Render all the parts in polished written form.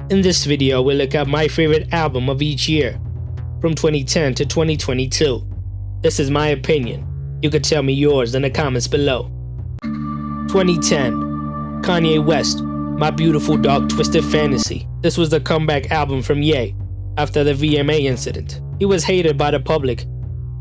In this video, we'll look at my favorite album of each year, from 2010 to 2022. This is my opinion. You could tell me yours in the comments below. 2010, Kanye West, My Beautiful Dark Twisted Fantasy. This was the comeback album from Ye after the VMA incident. He was hated by the public,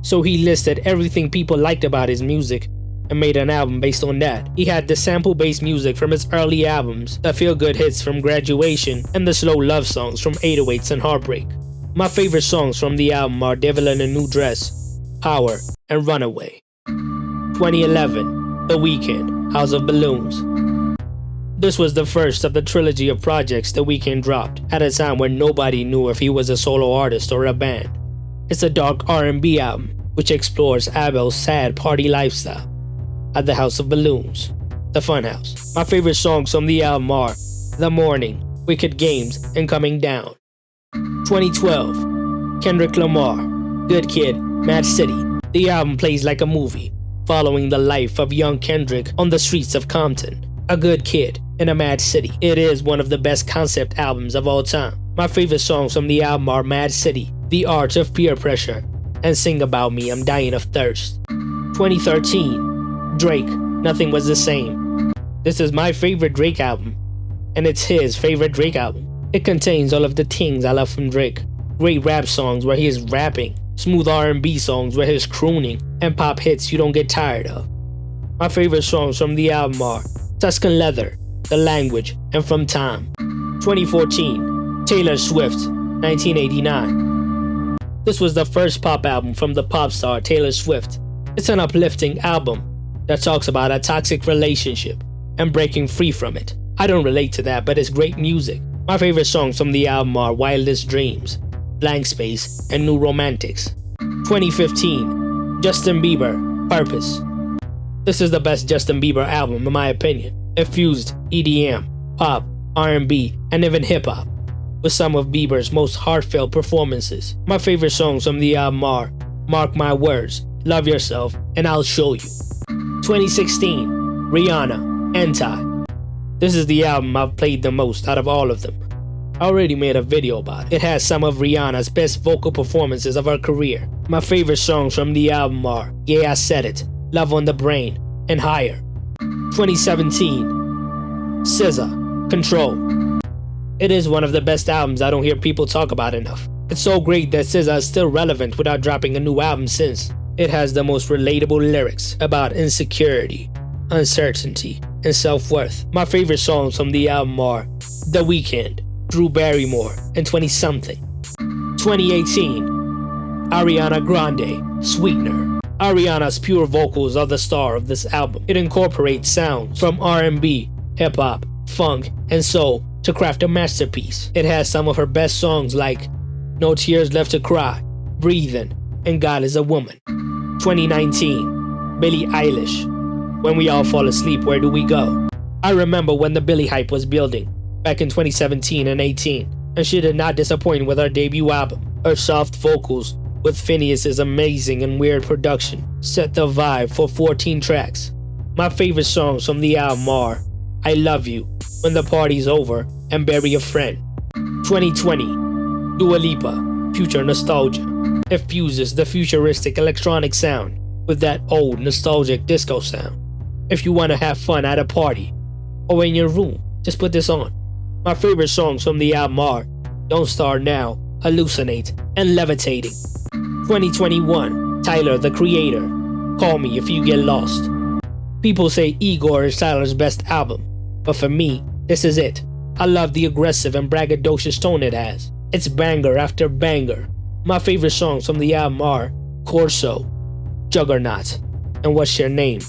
so he listed everything people liked about his music and made an album based on that. He had the sample-based music from his early albums, the feel-good hits from Graduation, and the slow love songs from 808s and Heartbreak. My favorite songs from the album are Devil in a New Dress, Power, and Runaway. 2011, The Weeknd, House of Balloons. This was the first of the trilogy of projects The Weeknd dropped at a time when nobody knew if he was a solo artist or a band. It's a dark R&B album which explores Abel's sad party lifestyle at the House of Balloons, the Funhouse. My favorite songs from the album are The Morning, Wicked Games, and Coming Down. 2012, Kendrick Lamar, Good Kid, Mad City. The album plays like a movie, following the life of young Kendrick on the streets of Compton, a good kid in a mad city. It is one of the best concept albums of all time. My favorite songs from the album are Mad City, The Art of Peer Pressure, and Sing About Me, I'm Dying of Thirst. 2013, Drake, Nothing Was the Same. This is my favorite Drake album, and it's his favorite Drake album. It contains all of the things I love from Drake. Great rap songs where he is rapping, smooth R&B songs where he's crooning, and pop hits you don't get tired of. My favorite songs from the album are Tuscan Leather, The Language, and From Time. 2014, Taylor Swift, 1989. This was the first pop album from the pop star Taylor Swift. It's an uplifting album that talks about a toxic relationship and breaking free from it. I don't relate to that, but it's great music. My favorite songs from the album are Wildest Dreams, Blank Space, and New Romantics. 2015, Justin Bieber, Purpose. This is the best Justin Bieber album in my opinion. It fused EDM, pop, R&B, and even hip-hop with some of Bieber's most heartfelt performances. My favorite songs from the album are Mark My Words, Love Yourself, and I'll Show You. 2016, Rihanna, Anti. This is the album I've played the most out of all of them. I already made a video about it. It has some of Rihanna's best vocal performances of her career. My favorite songs from the album are Yeah I Said It, Love on the Brain, and Higher. 2017, SZA, Control. It is one of the best albums I don't hear people talk about enough. It's so great that SZA is still relevant without dropping a new album since. It has the most relatable lyrics about insecurity, uncertainty, and self-worth. My favorite songs from the album are The Weeknd, Drew Barrymore, and 20-something. 2018, Ariana Grande, Sweetener. Ariana's pure vocals are the star of this album. It incorporates sounds from R&B, hip-hop, funk, and soul to craft a masterpiece. It has some of her best songs like No Tears Left to Cry, Breathin', and God Is a Woman. 2019, Billie Eilish, When We All Fall Asleep, Where Do We Go? I remember when the Billie hype was building, back in 2017 and 18, and she did not disappoint with her debut album. Her soft vocals, with Phineas's amazing and weird production, set the vibe for 14 tracks. My favorite songs from the album are I Love You, When the Party's Over, and Bury a Friend. 2020, Dua Lipa, Future Nostalgia. It fuses the futuristic electronic sound with that old nostalgic disco sound. If you want to have fun at a party or in your room, just put this on. My favorite songs from the album are Don't Start Now, Hallucinate, and Levitating. 2021, Tyler the Creator, Call Me If You Get Lost. People say Igor is Tyler's best album, but for me, this is it. I love the aggressive and braggadocious tone it has. It's banger after banger. My favorite songs from the album are Corso, Juggernaut, and What's Your Name.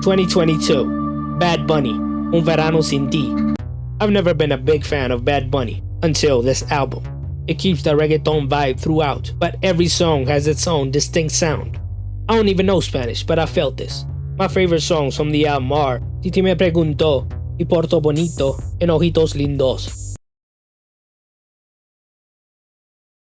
2022, Bad Bunny, Un Verano Sin Ti. I've never been a big fan of Bad Bunny until this album. It keeps the reggaeton vibe throughout, but every song has its own distinct sound. I don't even know Spanish, but I felt this. My favorite songs from the album are Titi Me Preguntó, Y Porto Bonito, and Ojitos Lindos.